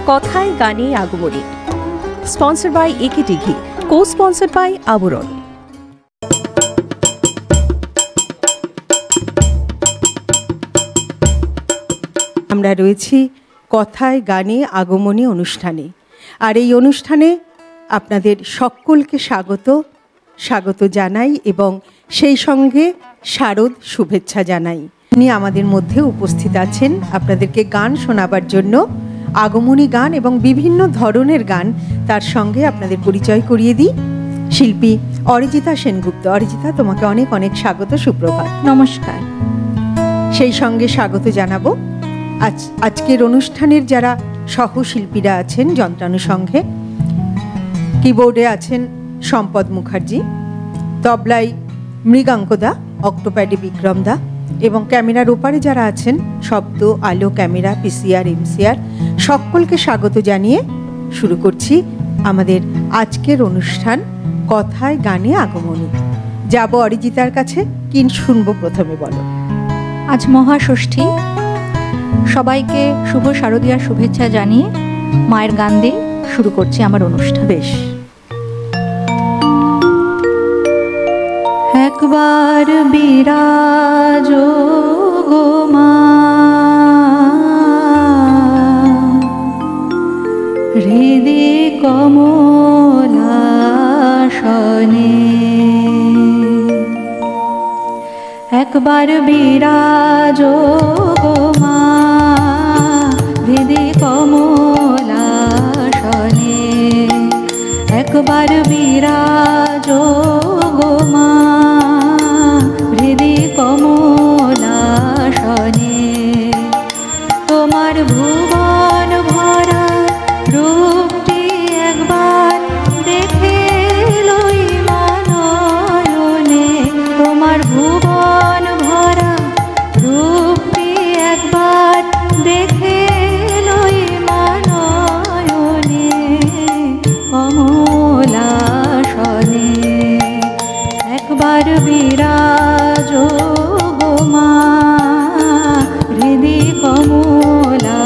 কথায় গানে আগমনী। Sponsored by একেটি ঘি, কো স্পন্সর্ড বাই আবরণ। আমরা রয়েছি কথায় গানে আগমনী অনুষ্ঠানে, আর এই অনুষ্ঠানে আপনাদের সকলকে স্বাগত জানাই এবং সেই সঙ্গে শারদ শুভেচ্ছা জানাই। উনি আমাদের মধ্যে উপস্থিত আছেন আপনাদেরকে গান শোনাবার জন্য, আগমনী গান এবং বিভিন্ন ধরনের গান। তার সঙ্গে আপনাদের পরিচয় করিয়ে দিই, শিল্পী অরিজিতা সেনগুপ্ত। অরিজিতা, তোমাকে অনেক অনেক স্বাগত, সুপ্রভাত। নমস্কার। সেই সঙ্গে স্বাগত জানাবো আজকের অনুষ্ঠানের যারা সহশিল্পীরা আছেন যন্ত্রানুষঙ্গে। কিবোর্ডে আছেন সম্পদ মুখার্জি, তবলায় মৃগাঙ্কদা, অক্টোপ্যাডে বিক্রমদা, এবং ক্যামেরার ওপারে যারা আছেন শব্দ, আলো, ক্যামেরা, পিসিআর, এমসিআর, সকলকে স্বাগত জানিয়ে শুরু করছি আমাদের আজকের অনুষ্ঠান কথায় গানে আগমনী। যাব অরিজিতার কাছে, কি শুনবো প্রথমে বলো? আজ মহাষষ্ঠী, সবাইকে শুভ শারদীয়ার শুভেচ্ছা জানিয়ে মায়ের গান দিয়ে শুরু করছি আমার অনুষ্ঠান। বেশ। একবার বিরাজ গো মা, হৃদে কমলাসনে, একবার বিরাজ গো মা, হৃদে কমলাসনে, একবার বিরাজ গো মা, হৃদে কমলাসনে, তোমার ভুবন ভরা রূপটি একবার দেখে লই মানয়নে, তোমার ভুবন ভরা রূপটি একবার দেখে লই মানয়নে, কমলাসনে, একবার বিরাজ গো মা, হৃদে কমলাসনে।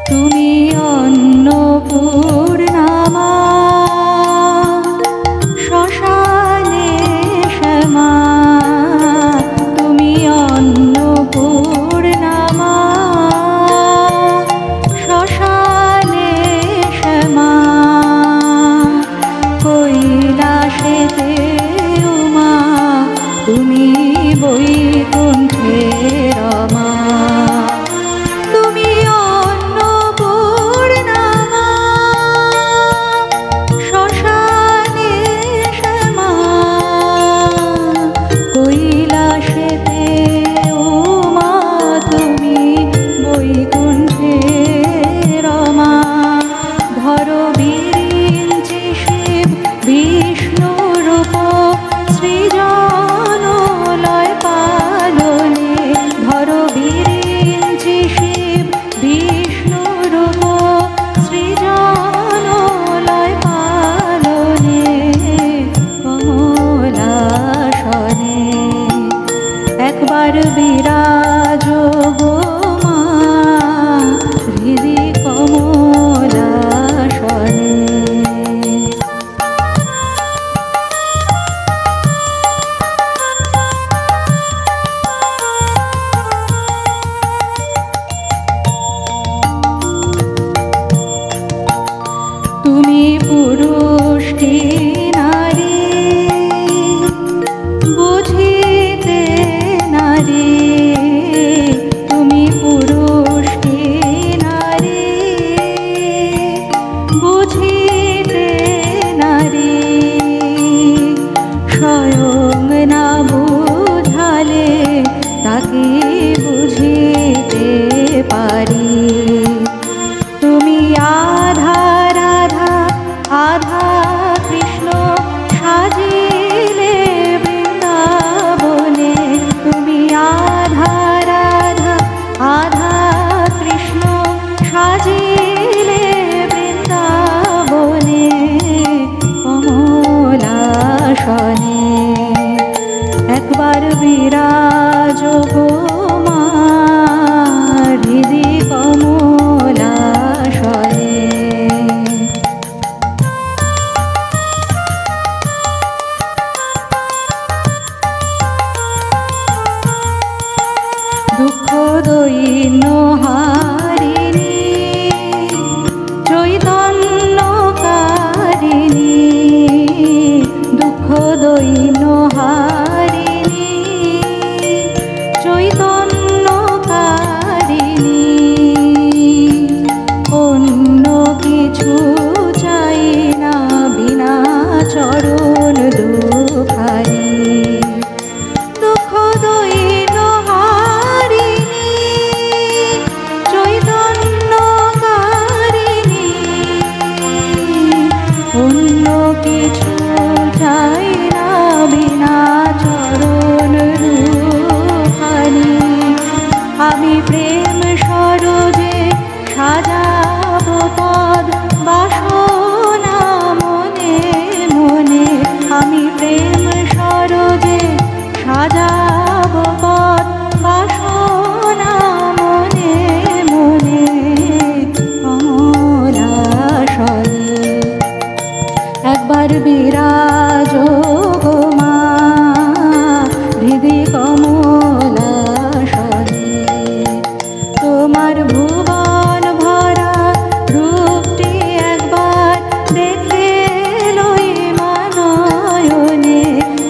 তুমি অন্নপূর্ণা, শ্মশানে শ্যামা, তুমি অন্নপূর্ণা, শ্মশানে শ্যামা, কৈলাসেতে উমা, তুমি বৈকুণ্ঠে রমা, তুমি অন্নপূর্ণা, শ্মশানে শ্যামা, কৈলাসেতে উমা, তুমি বৈকুণ্ঠে রমা, ধর বিরিঞ্চি শিব বিষ্ণু রূপ, সৃজন লয় পালনে, ধর বিরিঞ্চি শিব বিষ্ণু রূপ, সৃজন লয় পালনে, কমলাসনে, একবার বিরাজ গো মা, হৃদে কমলাসনে। তুমি পুরুষ কি নারী, বুঝিতে নারী, তুমি একবার বিরাজ গো মা হৃদি কমলাশয়ে। দুঃখ দৈন্য হারিণী চৈতন্যকারিণী, দুঃখ দৈন্য হারিণী চৈতন্যকারিণী, অন্য কিছু চাই না বিনা চরণ দুখানি। দুঃখ দৈন্য হারিণী চৈতন্যকারিণী, অন্য কিছু চাই না বিনা চরণ দুখানি। আমি প্রেম সরোজে সাজাব পদ বাসনা মনে মনে, আমি প্রেম সরোজে সাজাব পদ বাসনা মনে মনে কমলাশয়ে। একবার বিরাজ গো মা হৃদি কমলাশয়ে। তোমার ভুবন ভরা রূপটি একবার দেখে লই মানয়নে,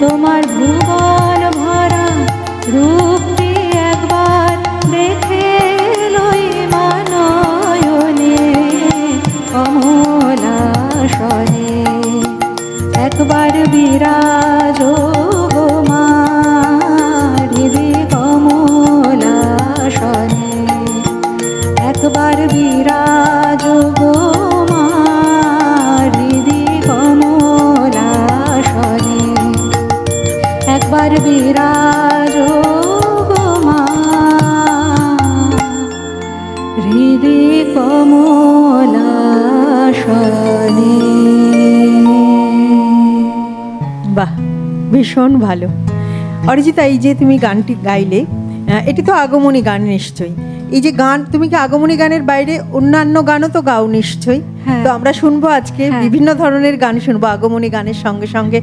তোমার ভুবন ভরা রূপটি একবার দেখে লই মানয়নে কমলাশয়ে। একবার বিরাজ গো মা হৃদি কমলাশয়ে। একবার বিরাজ গো মা হৃদি কমলাশয়ে। একবার বিরাজ গো মা হৃদি কমলাশয়ে। বাহ, ভীষণ ভালো। অরিজিতা, এই যে তুমি গানটি গাইলে, এটি তো আগমনী গান নিশ্চয়ই। এই যে গান, তুমি কি আগমনী গানের বাইরে অন্যান্য গানও তো গাও নিশ্চয়ই? হ্যাঁ। তো আমরা শুনবো আজকে হ্যাঁ। বিভিন্ন ধরনের গান শুনবো, আগমনী গানের সঙ্গে সঙ্গে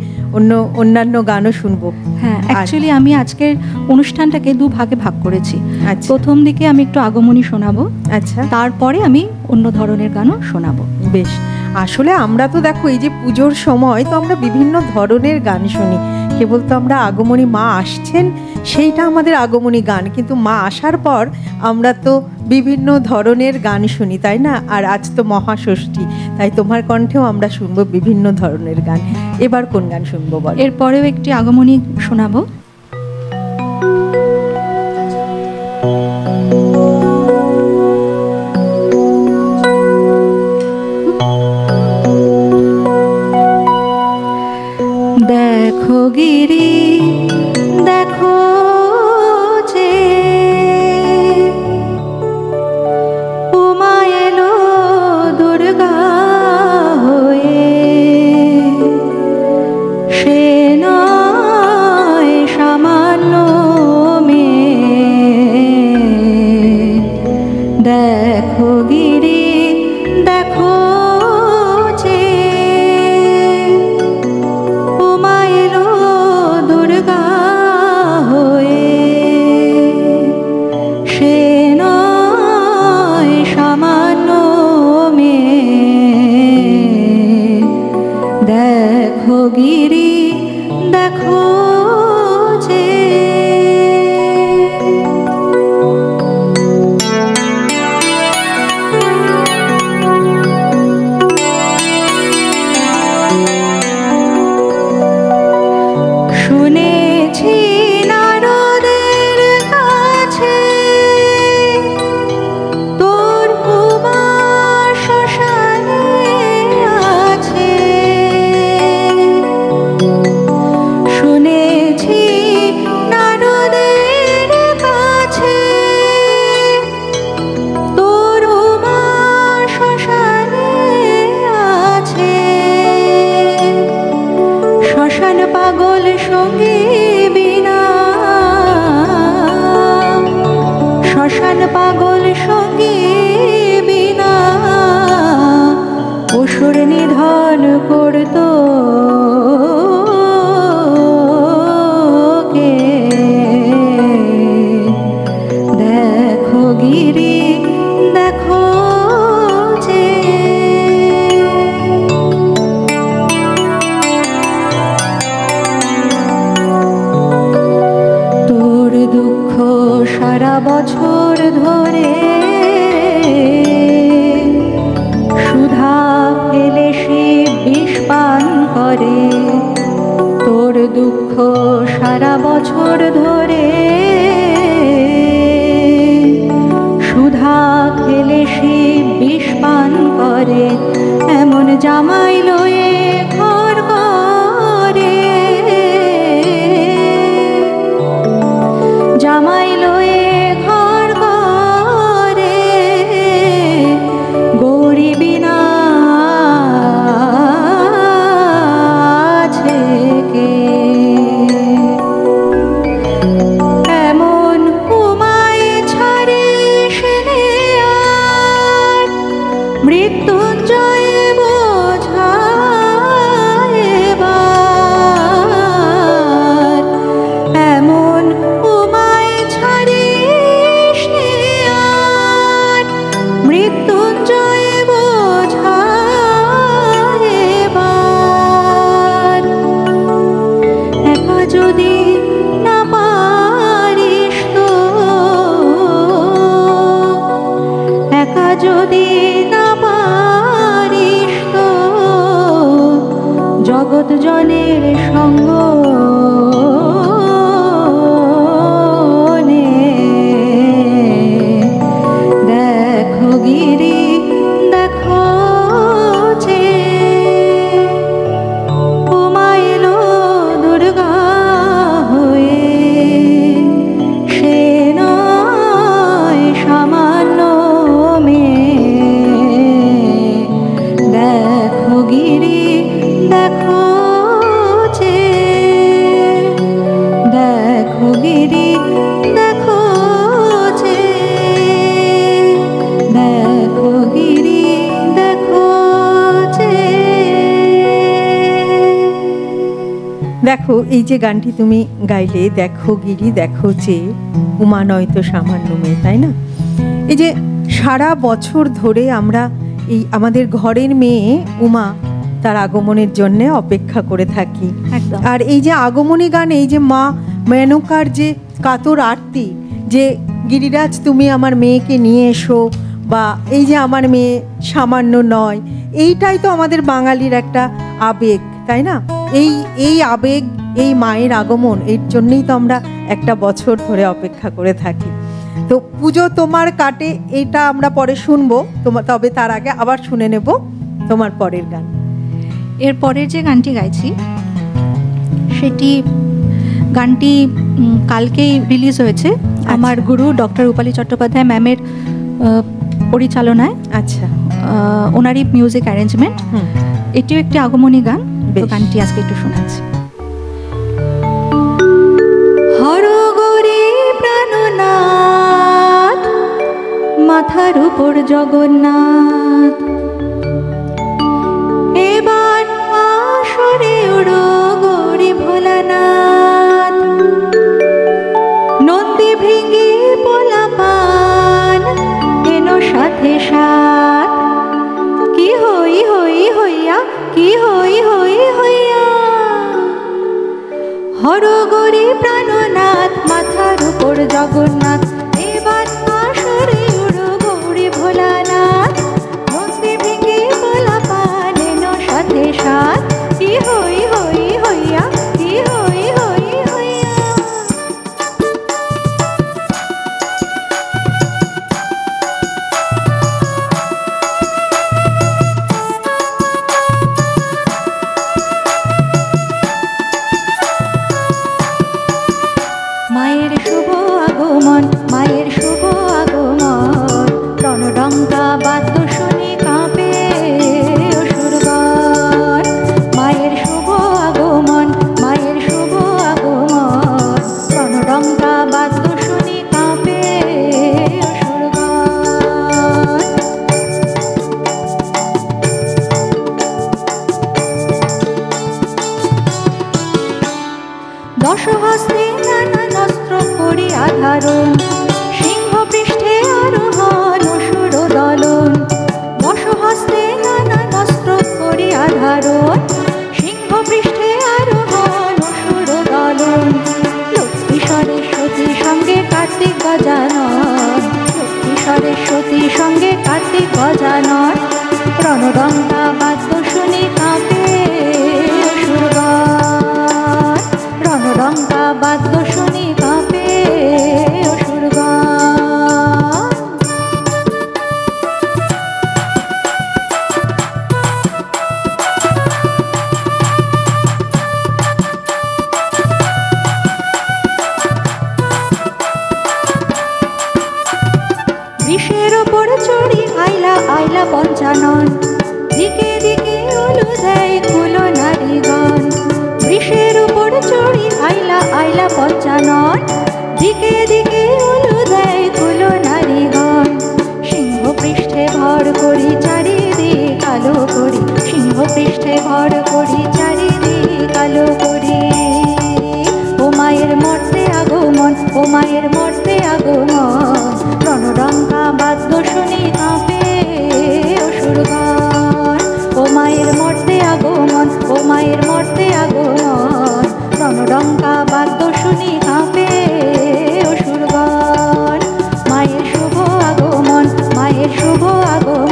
অন্যান্য গানও শুনবো। হ্যাঁ, অ্যাকচুয়ালি আমি আজকের অনুষ্ঠানটাকে দুভাগে ভাগ করেছি। আচ্ছা। প্রথম দিকে আমি একটু আগমনী শোনাবো, আচ্ছা, তারপরে আমি অন্য ধরনের গানও শোনাবো। বেশ। আসলে আমরা তো দেখো, এই যে পুজোর সময় তো আমরা বিভিন্ন ধরনের গান শুনি। কেবল তো আমরা আগমনী মা আসছেন সেইটা আমাদের আগমনী গান, কিন্তু মা আসার পর আমরা তো বিভিন্ন ধরনের গান শুনি, তাই না? আর আজ তো মহাষষ্ঠী, তাই তোমার কণ্ঠেও আমরা শুনবো বিভিন্ন ধরনের গান। এবার কোন গান শুনবো বল? এরপরেও একটি আগমনী শোনাবো। দেখো গিরি দেখো যে উমা এলো দুর্গা হয়ে, সে নয় সামান্য মেয়ে। দেখো গিরি দেখো যে উমা এলো দুর্গা যদি না পারিস তো জগৎ জনের সঙ্গ নে। দেখো গিরি দেখো যে উমা এলো দুর্গা হয়ে, সে নয় সামান্য মেয়ে। দেখো গিরি দেখো যে, দেখো গিরি দেখো যে, দেখো গিরি দেখো যে। দেখো এই যে গানটি তুমি গাইলে, দেখো গিরি দেখো যে উমা নয়তো সামান্য মেয়ে, তাই না? এই যে সারা বছর ধরে আমরা এই আমাদের ঘরের মেয়ে উমা তার আগমনের জন্য অপেক্ষা করে থাকি। একদম। আর এই যে আগমনী গান, এই যে মা মেনকার যে কাতর আরতি, যে গিরিরাজ তুমি আমার মেয়েকে নিয়ে এসো, বা এই যে আমার মেয়ে সামান্য নয়, এইটাই তো আমাদের বাঙালির একটা আবেগ, তাই না? এই আবেগ, এই মায়ের আগমন, এর জন্যই তো আমরা একটা বছর ধরে অপেক্ষা করে থাকি। তো পুজো তোমার কাটে, এইটা আমরা পরে শুনবো, তবে তার আগে আবার শুনে নেব তোমার পরের গান। এর পরের যে গানটি গাইছি গানটি কালকেই রিলিজ হয়েছে আমার গুরু ডক্টর রূপালী চট্টোপাধ্যায় ম্যামের পরিচালনায়। আচ্ছা, ওনারই মিউজিক অ্যারেঞ্জমেন্ট। এটিও একটি আগমনী গান। তো গানটি আজকে একটু শোনাচ্ছি। হরগৌরী প্রাণনাথ, মাথার উপর জগন্নাথ, এবার আসরে উড়ো গৌরী ভোলানাথ। নন্দী ভৃঙ্গি পোলা পান এনো সাথে সাথ, কি হই হই হইয়া, কি হই হই হইয়া। হরগৌরী প্রাণনাথ, মাথার উপর জগন্নাথ, এবার আসরে উড়ো গৌরী ভোলানাথ। নন্দী ভৃঙ্গি পোলা পান এনো সাথে সাথ, কি হই হই হইয়া, কি হই হই হইয়া। মায়ের শুভ আগমন, মায়ের শুভ আগমন, রণডঙ্কা বাদ্য শুনি কাঁপে অসুরগণ। মায়ের শুভ আগমন, মায়ের শুভ আগমন, রণডঙ্কা বাদ্য শুনি কাঁপে অসুরগণ। দশহস্তে নানান অস্ত্র করিয়া ধারণ, সিংহ পৃষ্ঠে আরোহণ অসুর দলন। দশহস্তে নানান অস্ত্র করিয়া ধারণ, সিংহ পৃষ্ঠে আরোহণ অসুর দলন। লক্ষ্মী সরস্বতী সঙ্গে কার্তিক গজানন, লক্ষ্মী সরস্বতী সঙ্গে কার্তিক গজানন। রণডঙ্কা বাদ্য শুনি কাঁপে অসুরগণ, রণডঙ্কা বাদ্য শুনি কাঁপে অসুরগণ। বিষের ওপর চড়ি আইলা আইলা পঞ্চানন, দিকে দিকে উলু দেয় কুলো নারীগণ। বিষের উপর চড়ি আইলা আইলা পঞ্চানন, দিকে দিকে উলু দেয় কুলো নারীগণ। সিংহ পৃষ্ঠে ভর করি চারিদিক আলো করি, সিংহ পৃষ্ঠে ভর করি চারিদিক আলো করি। ও মায়ের মর্তে আগমন, ও মায়ের মর্তে আগমন, রণডঙ্কা বাদ্য শুনি কাঁপে অসুরগণ। ও মায়ের মর্তে আগমন, ও মায়ের মর্তে আগমন, রণডঙ্কা বাদ্য শুনি কাঁপে অসুরগণ। মায়ের শুভ আগমন, মায়ের শুভ আগমন,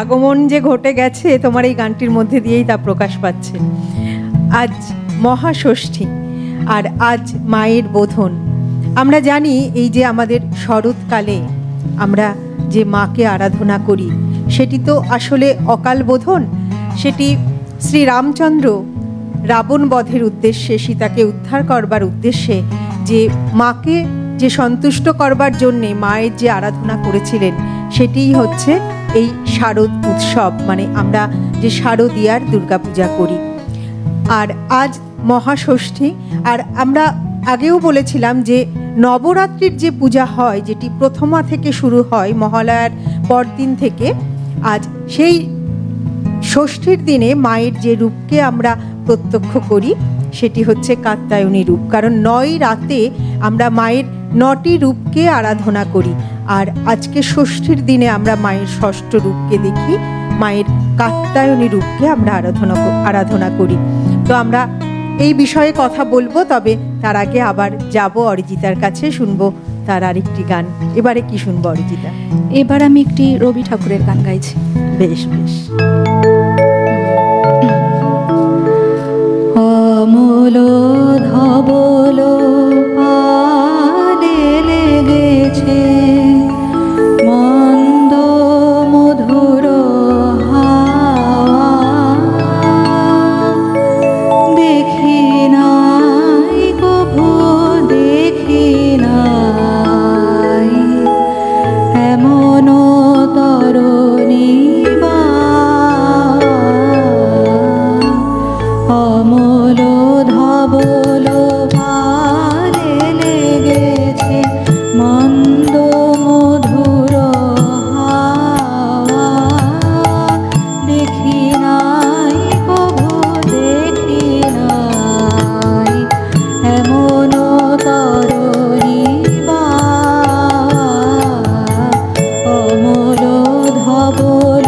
আগমন যে ঘটে গেছে তোমার এই গানটির মধ্যে দিয়েই তা প্রকাশ পাচ্ছে। আজ মহাষষ্ঠী আর আজ মায়ের বোধন। আমরা জানি এই যে আমাদের শরৎকালে আমরা যে মাকে আরাধনা করি সেটি তো আসলে অকাল বোধন। সেটি শ্রী রামচন্দ্র রাবণ বধের উদ্দেশ্যে, সীতাকে উদ্ধার করবার উদ্দেশ্যে যে মাকে যে সন্তুষ্ট করবার জন্যে মায়ের যে আরাধনা করেছিলেন সেটিই হচ্ছে এই শারদ উৎসব, মানে আমরা যে শারদীয়ার দুর্গাপূজা করি। আর আজ মহাষষ্ঠী। আর আমরা আগেও বলেছিলাম যে নবরাত্রির যে পূজা হয়, যেটি প্রথমা থেকে শুরু হয় মহালয়ার পরদিন থেকে, আজ সেই ষষ্ঠীর দিনে মায়ের যে রূপকে আমরা প্রত্যক্ষ করি সেটি হচ্ছে কাত্যায়নী রূপ। কারণ 9 রাতে আমরা মায়ের 9টি রূপকে আরাধনা করি, আর আজকে ষষ্ঠীর দিনে আমরা মায়ের ষষ্ঠ রূপকে দেখি, মায়ের কাত্যায়নী রূপকে আমরা আরাধনা করি। তো আমরা এই বিষয়ে কথা বলবো, তবে তার আগে আবার যাব অরিজিতার কাছে, শুনবো তার আরেকটি গান। এবারে কি শুনবো অরিজিতা? এবার আমি একটি রবি ঠাকুরের গান গাইছি। বেশ বেশ। অমল ধবল পালে লেগেছে মন্দ মধুর হাওয়া, দেখি নাই কভু দেখি নাই এমন তরুণী বা অমল ধবল পালে লেগেছে মন্দ মধুর হাওয়া, দেখি নাই কভু দেখি নাই এমন তরুণী বা অমল ধবল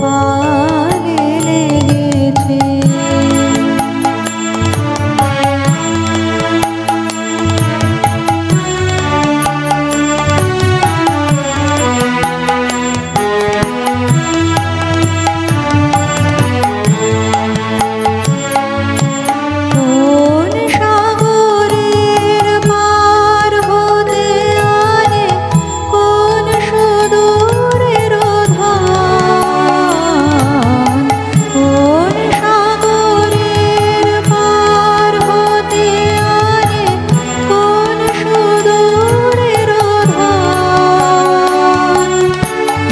পালে লেগেছে। কোন সাগরের পার হতে আনে কোন সুদূরের ধান, কোন সাগরের পার হতে আনে কোন সুদূরের ধান,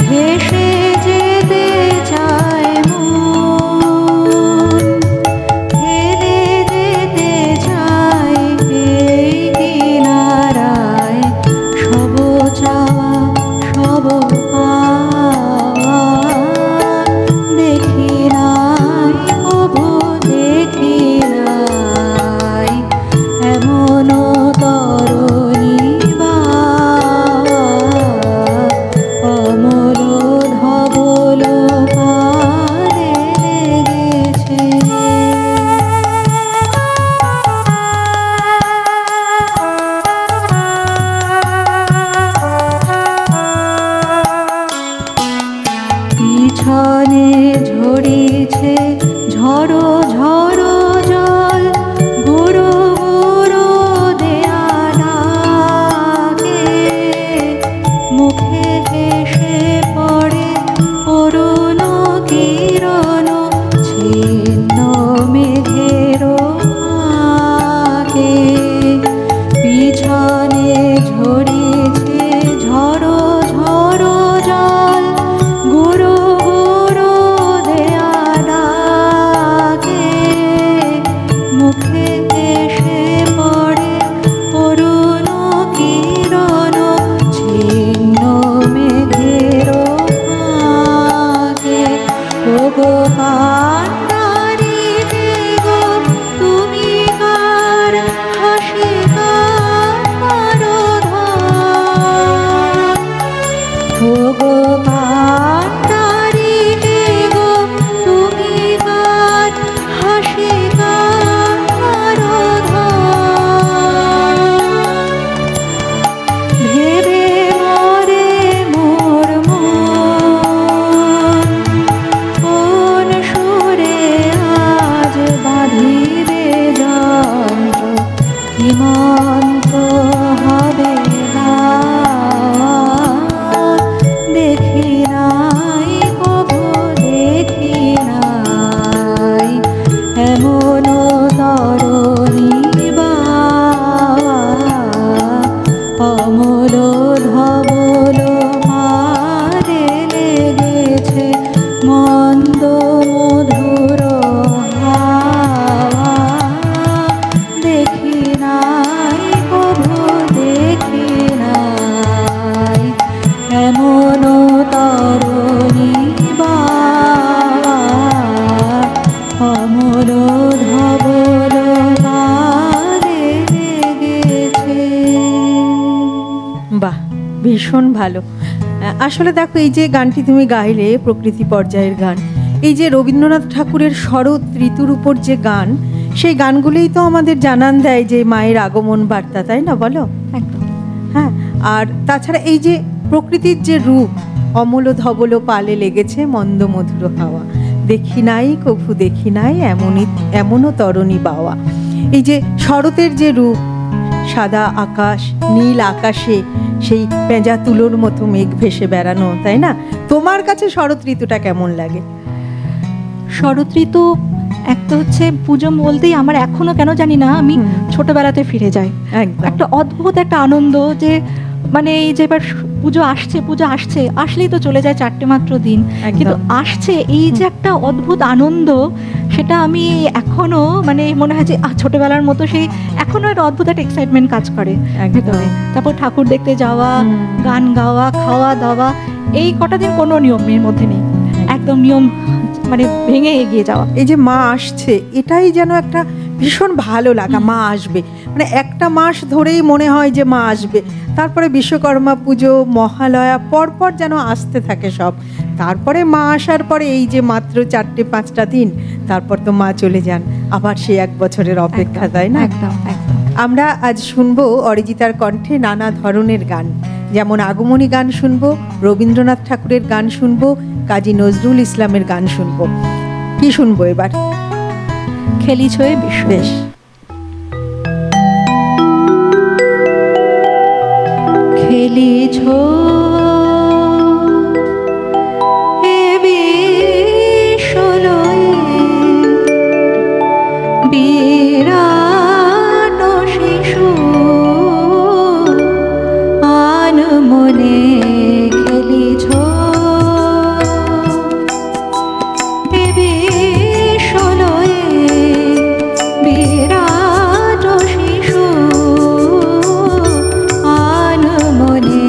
ভেসে যেতে চায় মন, ফেলে যেতে চায় এই কিনারায় সব চাওয়া সব পাওয়া, দেখি নাই কভু দেখি নাই এমন তরুণী বা অমল ধবল পালে লেগেছে। পিছনে ঝরিছে ঝড়ো ঝড়ো জল, গুরু গুরু দেয়ালাকে মুখে হেসে পড়ে অরুণ কিরণ ছিন্ন মেঘের ফাঁকে, পিছনে ঝরিছে ঝড়ো ঝড়ো জল, গুরু গুরু দেয়ালাকে এমন তরণী বাওয়া অমল ধবল মারে লেগেছে মন্দ মধুর হাওয়া দেখি নাই কভু দেখি নাই এমন তরণী বাওয়া অমল ধবল মারে লেগেছে। বাহ, ভীষণ ভালো। আসলে দেখো, এই যে গানটি তুমি গাইলে প্রকৃতি পর্যায়ের গান, এই যে রবীন্দ্রনাথ ঠাকুরের শরৎ ঋতুর উপর যে গান, সেই গানগুলোই তো আমাদের জানান দেয় যে মায়ের আগমন বার্তা, তাই না বলো? একদম। হ্যাঁ, আর তাছাড়া এই যে প্রকৃতির যে রূপ, অমল ধবল পালে লেগেছে মন্দ মধুর হাওয়া দেখি নাই কভু দেখি নাই এমনও তরণী বাওয়া, এই যে শরতের যে রূপ, সাদা আকাশ, নীল আকাশে সেই পেঁজা তুলোর মতো মেঘ ভেসে বেড়ানো, তাই না? তোমার কাছে শরৎ ঋতুটা কেমন লাগে? শরৎ ঋতু এক তো হচ্ছে পুজো বলতেই আমার এখনো কেন জানি না আমি ছোটবেলাতে ফিরে যাই। একদম। একটা অদ্ভুত একটা আনন্দ যে মানে এই যে এবার পুজো আসছে আসলেই তো চলে যায় 4টে মাত্র দিন, কিন্তু আসছে এই যে একটা অদ্ভুত আনন্দ, সেটা আমি এখনো মানে মনে হয় যে ছোটবেলার মতো সেই এখনো একটা অদ্ভুত একটা এক্সাইটমেন্ট কাজ করে ভিতরে। তারপর ঠাকুর দেখতে যাওয়া, গান গাওয়া, খাওয়া দাওয়া, এই কটা দিন কোনো নিয়মের মধ্যে নেই, একদম নিয়ম মানে ভেঙে এগিয়ে যাওয়া। এই যে মা আসছে, এটাই যেন একটা ভীষণ ভালো লাগা। মা আসবে মানে একটা মাস ধরেই মনে হয় যে মা আসবে, তারপরে বিশ্বকর্মা পুজো, মহালয়া, পরপর যেন আসতে থাকে সব। তারপরে মা আসার পরে এই যে মাত্র 4-5টা দিন, তারপর তো মা চলে যান, আবার সেই 1 বছরের অপেক্ষা, তাই না? একদম একদম। আমরা আজ শুনবো অরিজিতার কণ্ঠে নানা ধরনের গান, যেমন আগমনী গান শুনবো, রবীন্দ্রনাথ ঠাকুরের গান শুনবো, কাজী নজরুল ইসলামের গান শুনবো। কি শুনবো এবার? খেলিছ এ বিশ্ব। বেশ। খেলিছ এ বিশ্বলয়ে বিরাট শিশু আনমনে খেলিছ এ বিশ্বলয়ে বিরাট শিশু আনমনে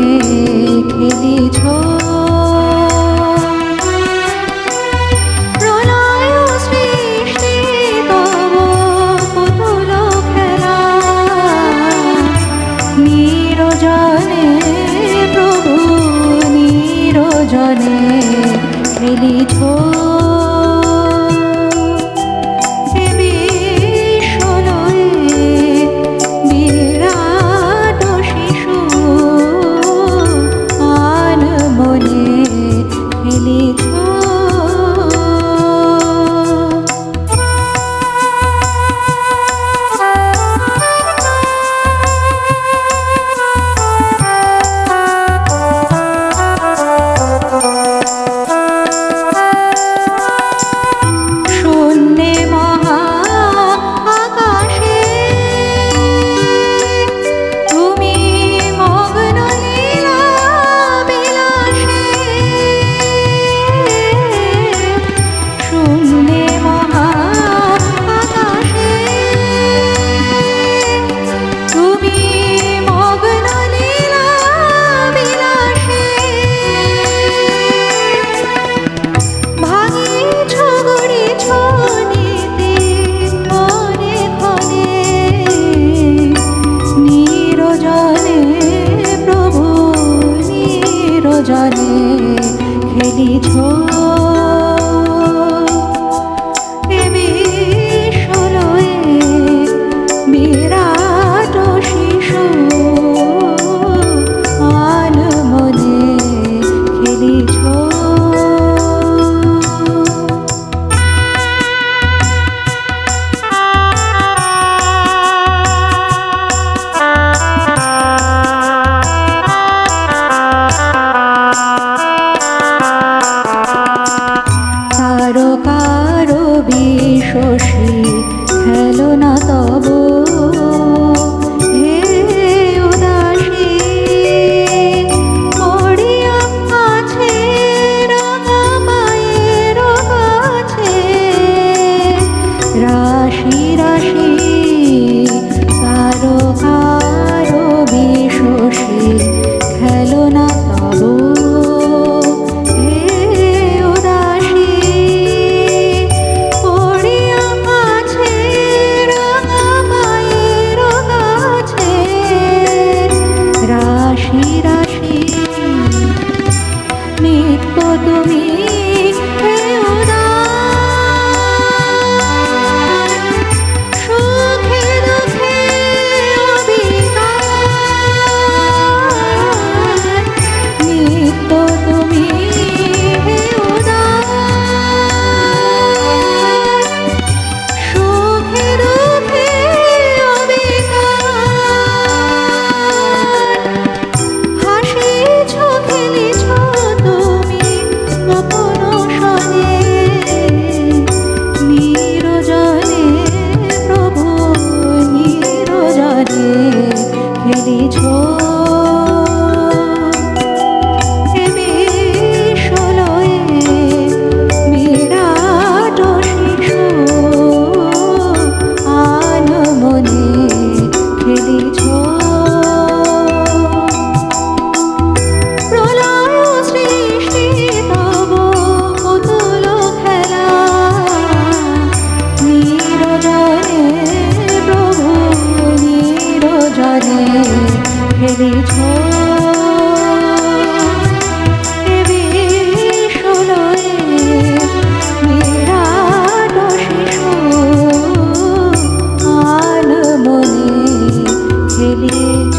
শশী খেলনা তব হে উদাসী পড়িয়া আছে রাঙা মায়ের কাছে রাশি রাশি কারো কারো বিশোষী খেলনা তব হে উদাসী পড়িয়া আছে রাঙা মায়ের কাছে রাশি রাশি নিত্য তুমি হে উদার সুখে দুঃখে অবিকার নিত্য তুমি হে উদার সুখে দুঃখে অবিকার হাসিছ খেলিছ তুমি গোপন সনে নিরজনে প্রভু নিরজনে খেলিছ হে বিশ্বলয়ে বিরাট শিশু আনমনে খেলিছ প্রলয় সৃষ্টি তব পুতুল খেলা নিরজনে প্রভু নিরজনে খেলিছ হে বিশ্বলয়ে বিরাট শিশু আনমনে খেলিছ।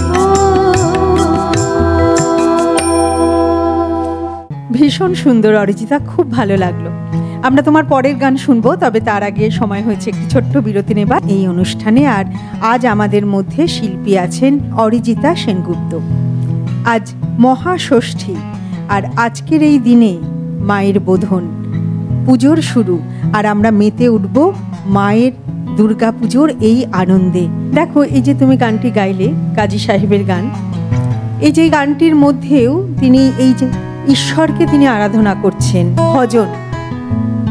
ভীষণ সুন্দর অরিজিতা, খুব ভালো লাগলো। আমরা তোমার পরের গান শুনবো, তবে তার আগে সময় হয়েছে একটি ছোট্ট বিরতি নেবার এই অনুষ্ঠানে। আর আজ আমাদের মধ্যে শিল্পী আছেন অরিজিতা সেনগুপ্ত। আজ মহাষষ্ঠী, আর আজকের এই দিনে মায়ের বোধন, পুজোর শুরু, আর আমরা মেতে উঠব মায়ের দুর্গা পুজোর এই আনন্দে। দেখো, এই যে তুমি গানটি গাইলে, কাজী সাহেবের গান, এই যে গানটির মধ্যেও তিনি এই যে ঈশ্বরকে তিনি আরাধনা করছেন, ভজন,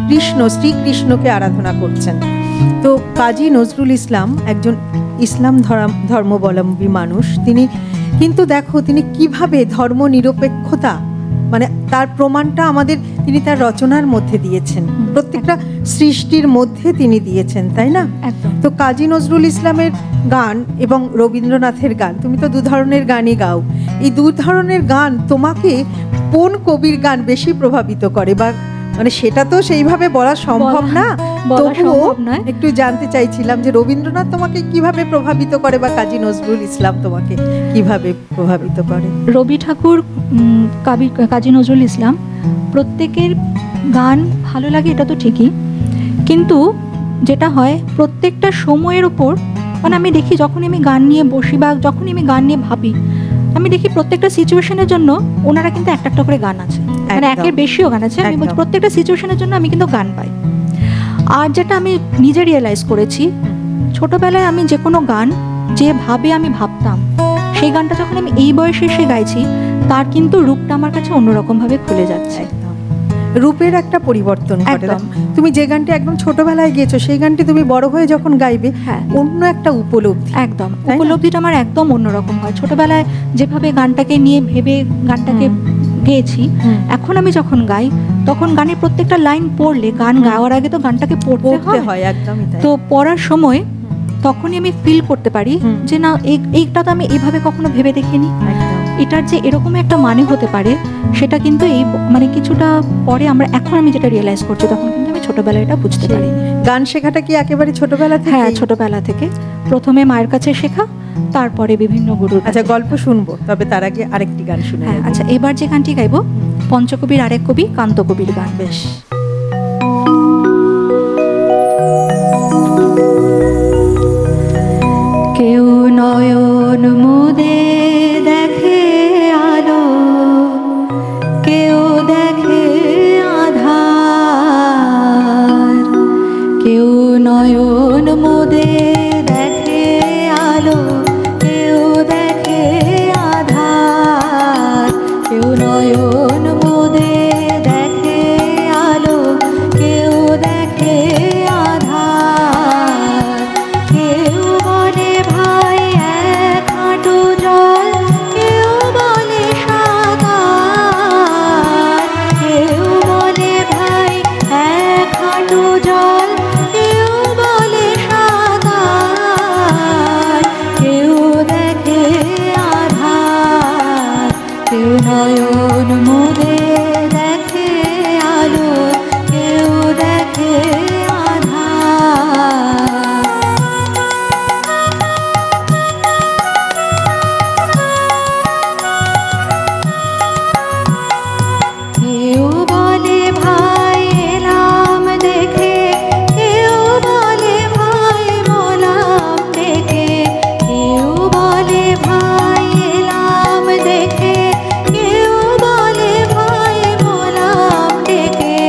কৃষ্ণ, শ্রীকৃষ্ণকে আরাধনা করছেন। তো কাজী নজরুল ইসলাম একজন ইসলাম ধর্মাবলম্বী মানুষ। তিনি কিন্তু দেখো তিনি কিভাবে ধর্ম নিরপেক্ষতা, মানে তার প্রমাণটা আমাদের তিনি তার রচনার মধ্যে দিয়েছেন, প্রত্যেকটা সৃষ্টির মধ্যে তিনি দিয়েছেন, তাই না? তো কাজী নজরুল ইসলামের গান এবং রবীন্দ্রনাথের গান, তুমি তো দু ধরনের গানই গাও। এই দু ধরনের গান তোমাকে কোন কবির গান বেশি প্রভাবিত করে, বা মানে সেটা তো সেইভাবে বলা সম্ভব না, তবুও একটু জানতে চাইছিলাম যে রবীন্দ্রনাথ তোমাকে কিভাবে প্রভাবিত করে, বা কাজী নজরুল ইসলাম তোমাকে কিভাবে প্রভাবিত করে? রবি ঠাকুর, কাজী নজরুল ইসলাম, প্রত্যেকের গান ভালো লাগে, এটা তো ঠিকই, কিন্তু যেটা হয় প্রত্যেকটা সময়ের উপর, মানে আমি দেখি যখন আমি গান নিয়ে বসি বা যখন আমি গান নিয়ে ভাবি, আমি দেখি প্রত্যেকটা সিচুয়েশনের জন্য ওনারা কিন্তু একটা একটা করে গান আছে, মানে একের বেশিও গান আছে। আমি বলছি প্রত্যেকটা সিচুয়েশনের জন্য আমি কিন্তু গান পাই। আর যেটা আমি নিজে রিয়েলাইজ করেছি, ছোটবেলায় আমি যে কোনো গান যেভাবে আমি ভাবতাম, সেই গানটা যখন আমি এই বয়সে এসে গাইছি, তার কিন্তু রূপটা আমার কাছে অন্যরকম ভাবে খুলে যাচ্ছে। রূপের একটা পরিবর্তন ঘটে। তুমি যে গানটি একদম ছোটবেলায় গেছো, সেই গানটি তুমি বড় হয়ে যখন গাইবে, অন্য একটা উপলব্ধি, একদম উপলব্ধিটা আমার একদম অন্যরকম হয়। ছোটবেলায় যেভাবে গানটাকে নিয়ে ভেবে গানটাকে গেয়েছি, এখন আমি যখন গাই তখন গানের প্রত্যেকটা লাইন পড়লে, গান গাওয়ার আগে তো গানটাকে পড়তে হয়, একদমই তাই। তো পড়ার সময় তখনই আমি ফিল করতে পারি যে না, এইটা তো আমি এইভাবে কখনো ভেবে দেখিনি, এটার যে এরকম একটা মানে হতে পারে, সেটা কিন্তু এই মানে কিছুটা পরে এখন আমি যেটা রিয়েলাইজ করছি, তখন কিন্তু আমি ছোটবেলায় এটা বুঝতে পারিনি। গান শেখাটা কি একেবারে ছোটবেলা থেকে? হ্যাঁ, ছোটবেলা থেকে, প্রথমে মায়ের কাছে শেখা, তারপরে বিভিন্ন গুরুর। আচ্ছা, গল্প শুনবো, তবে তার আগে আরেকটি গান শুনে। হ্যাঁ, আচ্ছা, এবার যে গানটি গাইবো পঞ্চকবির আরেক কবি কান্ত কবির গান। বেশ। কেউ নয়ন মুদে দেখে আলো, কেউ দেখে আধার, কেউ নয় নয়ন মোদে দেখে আলো, কেউ দেখে আধার। কেউ নয়ন মোদে দেখে আলো, কেউ দেখে আধার। কেউ বলে ভাই এক হাঁটু জল, কেউ বলে সাঁতার। কেউ বলে ভাই এক হাঁটু জল, কেউ বলে সাঁতার। কেউ দেখে আধার, কেউ নয়ন মোদে দেখে আলো, কেউ দেখে আধার। কেউ বলে ভাই এলাম দেখে, কেউ বলে ভাই মোলাম দেখে। কেউ বলে ভাই এলাম দেখে, কেউ বলে ভাই মোলাম দেখে।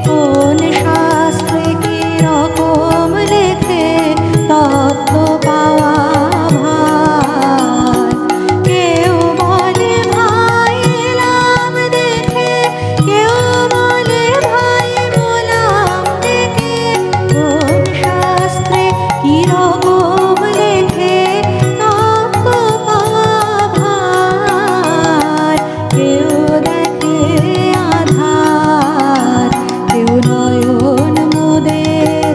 কোন শাস্ত্রে কি রকম লেখে তত্ত্ব পাওয়া ভার। কেউ বলে ভাই এলাম দেখে, কেউ বলে ভাই মোলাম দেখে। কোন শাস্ত্রে কি রকম লেখে তত্ত্ব পাওয়া ভার। কেউ দেখে আধার, কেউ নয়ন মোদে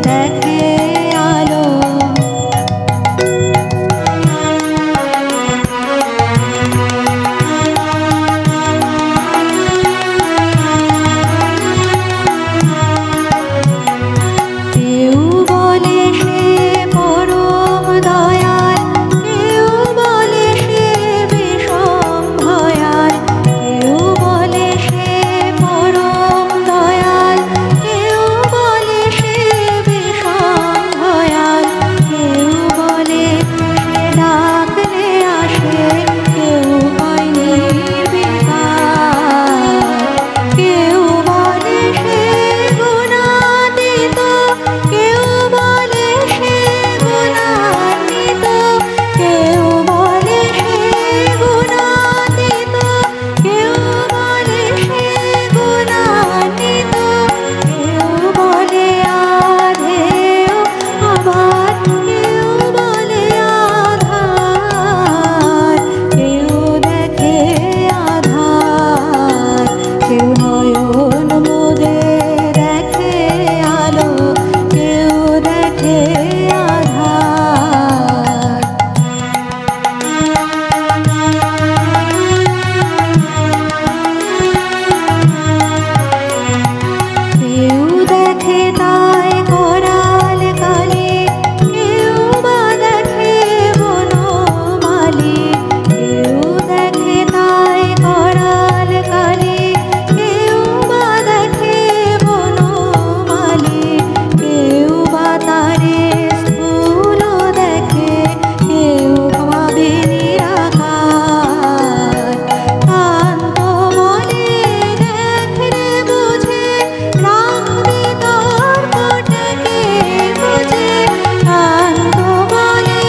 দেখে আলো। কেউ বলে সে পরম দয়াল, কেউ বলে সে বিষম ভয়াল। কেউ বলে সে পরম দয়াল, কেউ বলে সে বিষম ভয়াল। কেউ বলে সে ডাকলে আসে, কেউ হয় নির্বিকার। কেউ বলে সে গুণাতীত, কেউ বলে সে গুণান্বিত। কেউ বলে সে গুণাতীত, কেউ বলে সে গুণান্বিত। কেউ বলে আধেয়, আবার কেউ বলে আধার। কেউ দেখে আধার, কেউ নয়ন মোদে দেখে আলো, কেউ দেখে আধার। কেউ দেখে তাই করাল কালি, কেউ বা দেখে বনমালী। কেউ দেখে তাই করাল কালি, কেউ বা দেখে বনমালী। কেউ বা তারে স্থূল দেখে, কেউ ভাবে নিরাকার। কান্ত বলে দেখ রে বুঝে, রাখবি তোর কোটাকে বুঝে। কান্ত বলে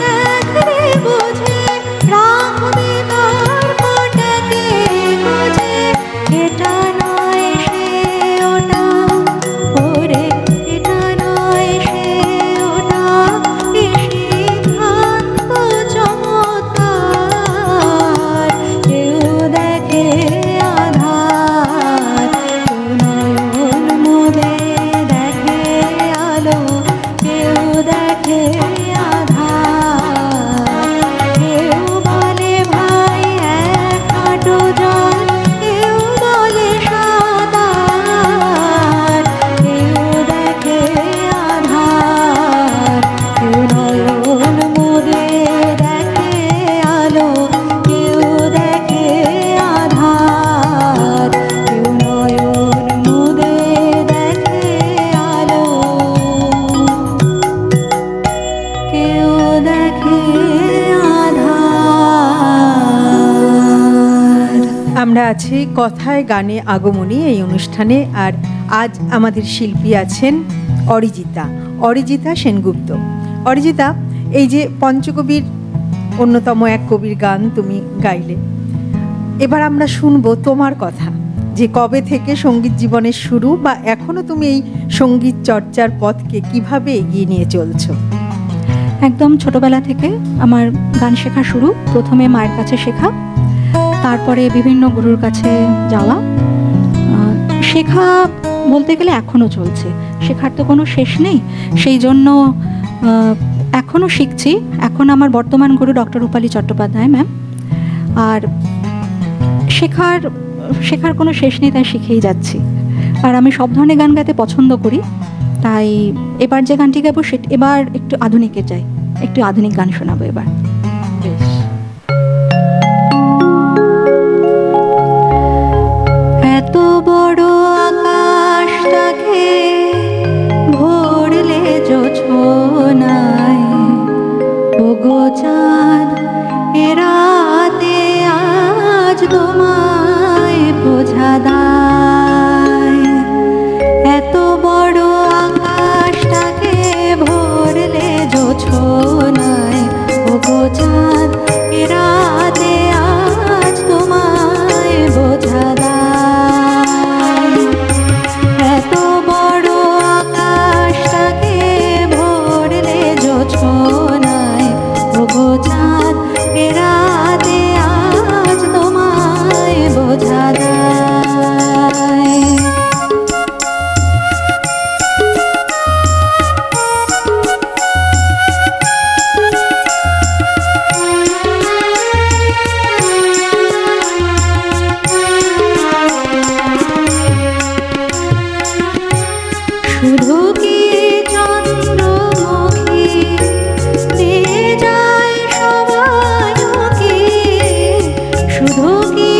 দেখ রে বুঝে, রাখবি তোর কোটাকে বুঝে। এটা নয় সে ওটা, ওরে এটা নয় সে ওটা। এ সিদ্ধান্ত চমৎকার, কেউ দেখে আধার। কেউ নয়ন মোদে দেখে আলো, কেউ দেখে আধার। কেউ বলে ভাই এক হাঁটু জল, কেউ বলে সাঁতার। কেউ দেখে আধার, কেউ নয়ন মোদে দেখে আলো, কেউ দেখে আধার। কেউ নয়ন মোদে দেখে আলো, কেউ দেখে আধার। আমরা আছি কথায় গানে আগমনী এই অনুষ্ঠানে। আর আজ আমাদের শিল্পী আছেন অরিজিতা সেনগুপ্ত। অরিজিতা, এই যে পঞ্চকবির অন্যতম এক কবির গান তুমি গাইলে, এবার আমরা শুনবো তোমার কথা, যে কবে থেকে সঙ্গীত জীবনের শুরু, বা এখনো তুমি এই সঙ্গীত চর্চার পথকে কিভাবে এগিয়ে নিয়ে চলছো? একদম ছোটবেলা থেকে আমার গান শেখা শুরু। প্রথমে মায়ের কাছে শেখা, তারপরে বিভিন্ন গুরুর কাছে যাওয়া। শেখা বলতে গেলে এখনও চলছে, শেখার তো কোনো শেষ নেই। সেই জন্য এখনও শিখছি। এখন আমার বর্তমান গুরু ডক্টর রূপালী চট্টোপাধ্যায় ম্যাম। আর শেখার কোনো শেষ নেই, তাই শিখেই যাচ্ছি। আর আমি সব ধরনের গান গাইতে পছন্দ করি, তাই এবার যে গানটি গাইবো সেটা এবার একটু আধুনিকে চাই, একটু আধুনিক গান শোনাবো এবার। বেশ। এত বড় আকাশটাকে ভরলে জোছনায়, ওগো চাঁদ এ রাতে আজ তোমায় বোঝা দায়। এত বড় আকাশটাকে ভরলে জোছনায়, ওগো চাঁদ এ রাতে আজ তোমায় বোঝা দায়। এত বড় আকাশটাকে ভরলে জোছনায়, ওগো চাঁদ এ রাতে আজ তোমায় বোঝা দায়। শুধু কি চন্দ্রমুখী নিয়ে যায় সবাই কি, শুধু কি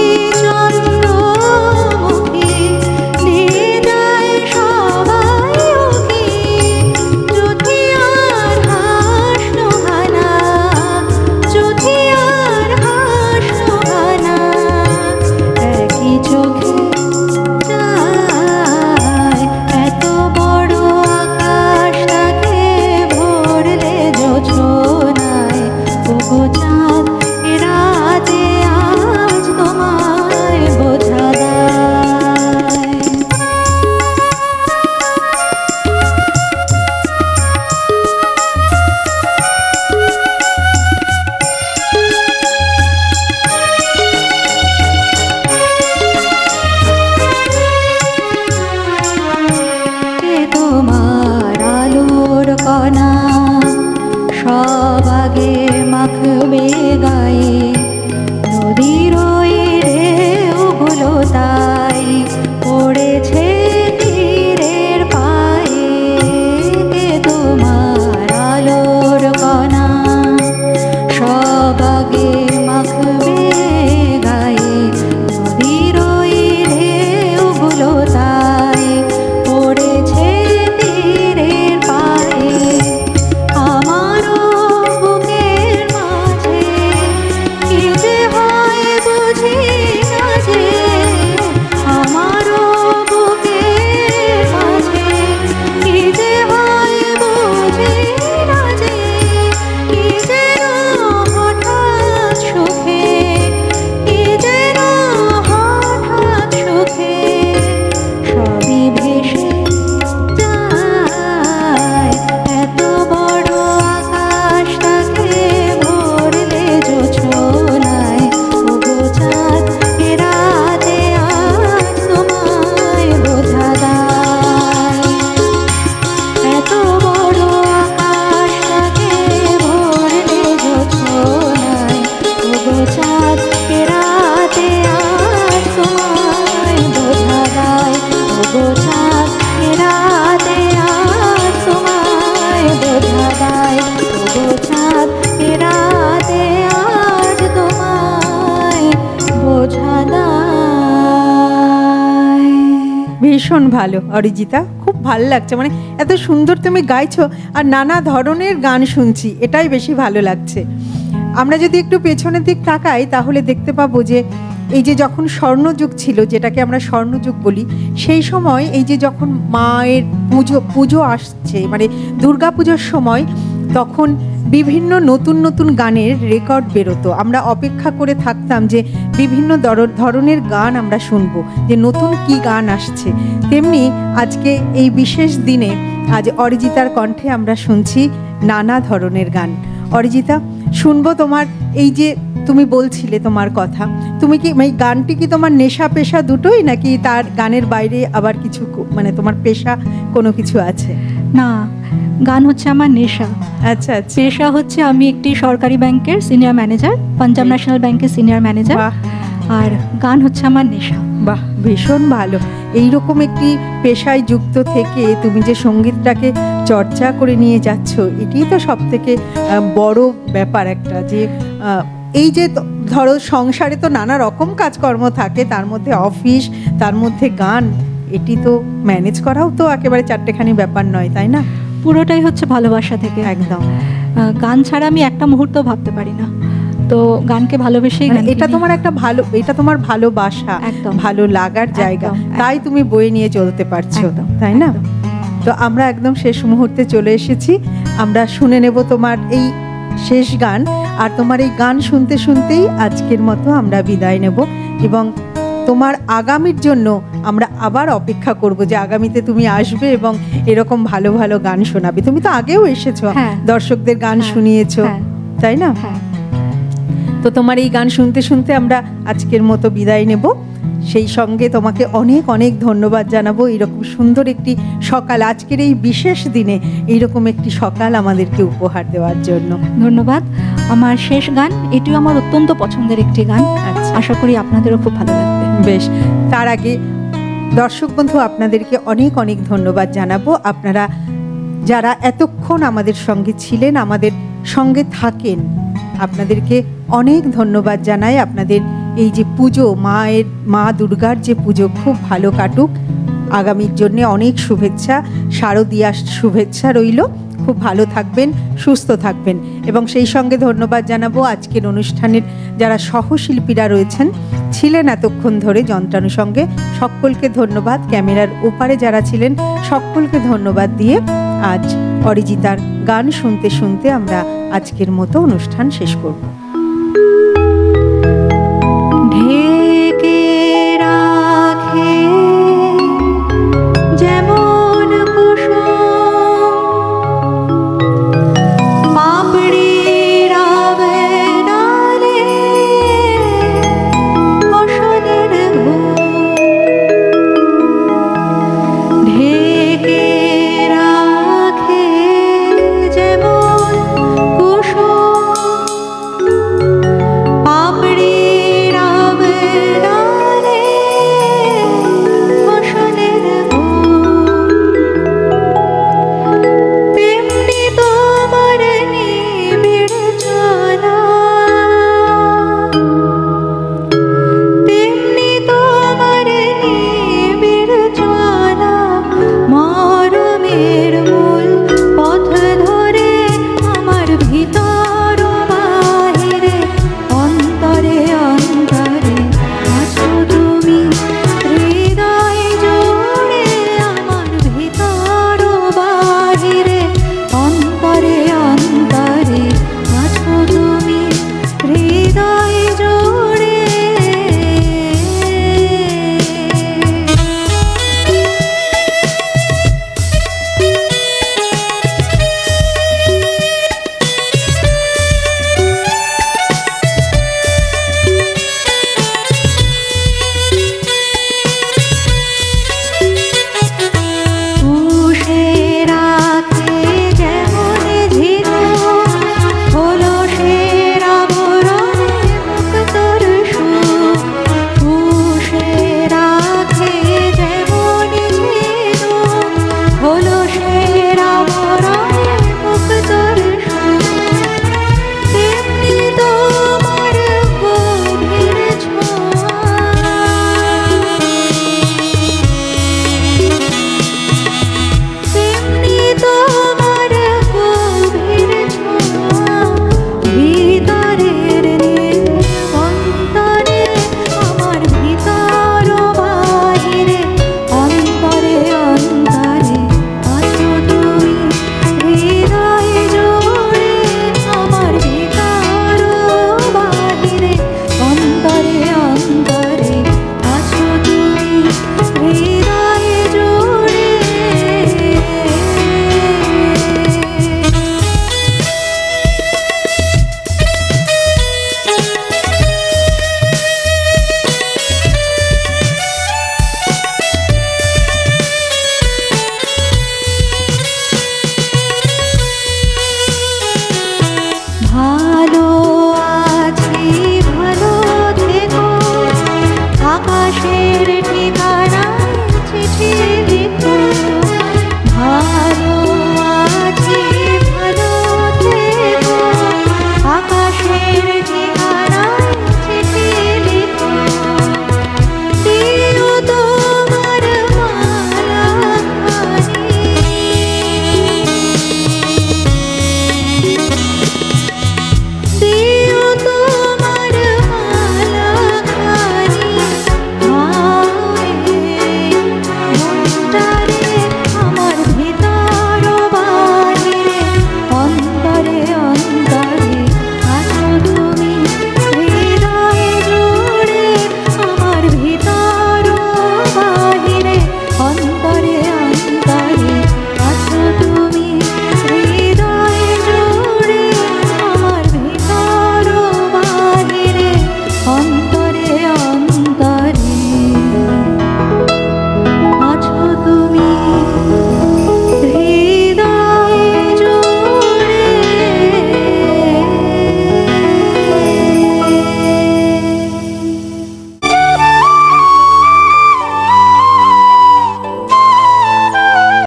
চন্দ্রমুখী নিয়ে যায় সবাই কি, যদি আর হাসনো হানা, যদি আর হাসনো হানা, একই চোখে যায়। এত বড় আকাশটাকে ভরলে জোছনায়, ওগো চাঁদ এ রাতে আজ তোমায় বোঝা দায়। এ তোমার আলোর কণা সব আগে মাখবে গায়ে, নদীর ওই ঢেউগুলো তাই পড়েছে তীরের পায়ে। এ তোমার আলোর কণা সব আগে মাখবে গায়ে, নদীর ওই ঢেউগুলো তাই পড়েছে তীরের পায়ে। আমারও বুকের মাঝে কি যে হয় বুঝি না যে, আমারও বুকের মাঝে কি যে হয় বুঝি না যে, কি যেন হঠাৎ সুখে, কি যেন হঠাৎ সুখে সবই ভেসে যায়। এত বড় আকাশটাকে ভরলে জোছনায়, ওগো চাঁদ এ রাতে আজ তোমায় বোঝা দায়। এত বড় আকাশটাকে ভরলে জোছনায়, ওগো চাঁদ এ রাতে আজ তোমায় বোঝা দায়। ওগো চাঁদ এ রাতে আজ তোমায় বোঝা দায়। ওগো চাঁদ এ রাতে আজ তোমায় বোঝা দায়। ভীষণ ভালো অরিজিতা, খুব ভালো লাগছে। মানে এত সুন্দর তুমি গাইছো, আর নানা ধরনের গান শুনছি, এটাই বেশি ভালো লাগছে। আমরা যদি একটু পেছনের দিক তাকাই তাহলে দেখতে পাবো যে এই যে যখন স্বর্ণযুগ ছিল, যেটাকে আমরা স্বর্ণযুগ বলি, সেই সময় এই যে যখন মায়ের পুজো আসছে, মানে দুর্গা পুজোর সময়, তখন বিভিন্ন নতুন নতুন গানের রেকর্ড বেরোতো। আমরা অপেক্ষা করে থাকতাম যে বিভিন্ন ধরনের গান আমরা শুনবো, যে নতুন কি গান আসছে। তেমনি আজকে এই বিশেষ দিনে আজ অরিজিতার কণ্ঠে আমরা শুনছি নানা ধরনের গান। অরিজিতা, শুনবো তোমার এই যে তুমি বলছিলে তোমার কথা, তুমি কি এই গানটি কি তোমার নেশা পেশা দুটোই, নাকি তার গানের বাইরে আবার কিছু মানে তোমার পেশা কোনো কিছু আছে? না, গান হচ্ছে আমার নেশা। আচ্ছা আচ্ছা। পেশা হচ্ছে আমি একটি সরকারি ব্যাংকের সিনিয়র ম্যানেজার, পাঞ্জাব ন্যাশনাল ব্যাংকের সিনিয়র ম্যানেজার। বাহ। আর গান হচ্ছে আমার নেশা। বাহ, ভীষণ ভালো। এইরকম একটি পেশায় যুক্ত থেকে তুমি যে সঙ্গীতটাকে চর্চা করে নিয়ে যাচ্ছ, এটিই তো সব থেকে বড় ব্যাপার একটা। যে এই যে ধরো সংসারে তো নানা রকম কাজকর্ম থাকে, তার মধ্যে অফিস, তার মধ্যে গান, এটি তো ম্যানেজ করাও তো একেবারে চারটেখানি ব্যাপার নয়, তাই না? পুরোটাই হচ্ছে ভালোবাসা থেকে। একদম। গান ছাড়া আমি একটা মুহূর্ত ভাবতে পারি না, তো গানকে ভালোবেসেই এটা তোমার একটা ভালো, এটা তোমার ভালোবাসা, ভালো লাগার জায়গা, তাই তুমি বয়ে নিয়ে চলতে পারছো, তাই না? তো আমরা একদম শেষ মুহূর্তে চলে এসেছি। আমরা শুনে নেব তোমার এই শেষ গান, আর তোমার এই গান শুনতে শুনতেই আজকের মতো আমরা বিদায় নেব, এবং তোমার আগামীর জন্য আমরা আবার অপেক্ষা করব যে আগামীতে তুমি আসবে এবং এরকম ভালো ভালো গান শোনাবে। তুমি তো আগেও এসেছো, দর্শকদের গান শুনিয়েছো, তাই না? তো তোমার এই গান শুনতে শুনতে আমরা আজকের মতো বিদায় নেব। সেই সঙ্গে তোমাকে অনেক অনেক ধন্যবাদ জানাবো এইরকম সুন্দর একটি সকাল, আজকের এই বিশেষ দিনে এইরকম একটি সকাল আমাদেরকে উপহার দেওয়ার জন্য। ধন্যবাদ। আমার শেষ গান, এটিও আমার অত্যন্ত পছন্দের একটি গান। আশা করি আপনাদেরও খুব ভালো লাগবে। বেশ, তার আগে দর্শক বন্ধু আপনাদেরকে অনেক অনেক ধন্যবাদ জানাবো। আপনারা যারা এতক্ষণ আমাদের সঙ্গে ছিলেন, আমাদের সঙ্গে থাকেন, আপনাদেরকে অনেক ধন্যবাদ জানাই। আপনাদের এই যে পুজো, মা দুর্গার যে পুজো, খুব ভালো কাটুক। আগামীর জন্য অনেক শুভেচ্ছা, শারদীয়ার শুভেচ্ছা রইল। খুব ভালো থাকবেন, সুস্থ থাকবেন। এবং সেই সঙ্গে ধন্যবাদ জানাবো আজকের অনুষ্ঠানের যারা সহশিল্পীরা রয়েছেন, ছিলেন এতক্ষণ ধরে যন্ত্রানুর সঙ্গে, সকলকে ধন্যবাদ। ক্যামেরার ওপারে যারা ছিলেন সকলকে ধন্যবাদ দিয়ে আজ অরিজিতার গান শুনতে শুনতে আমরা আজকের মতো অনুষ্ঠান শেষ করব। ঢের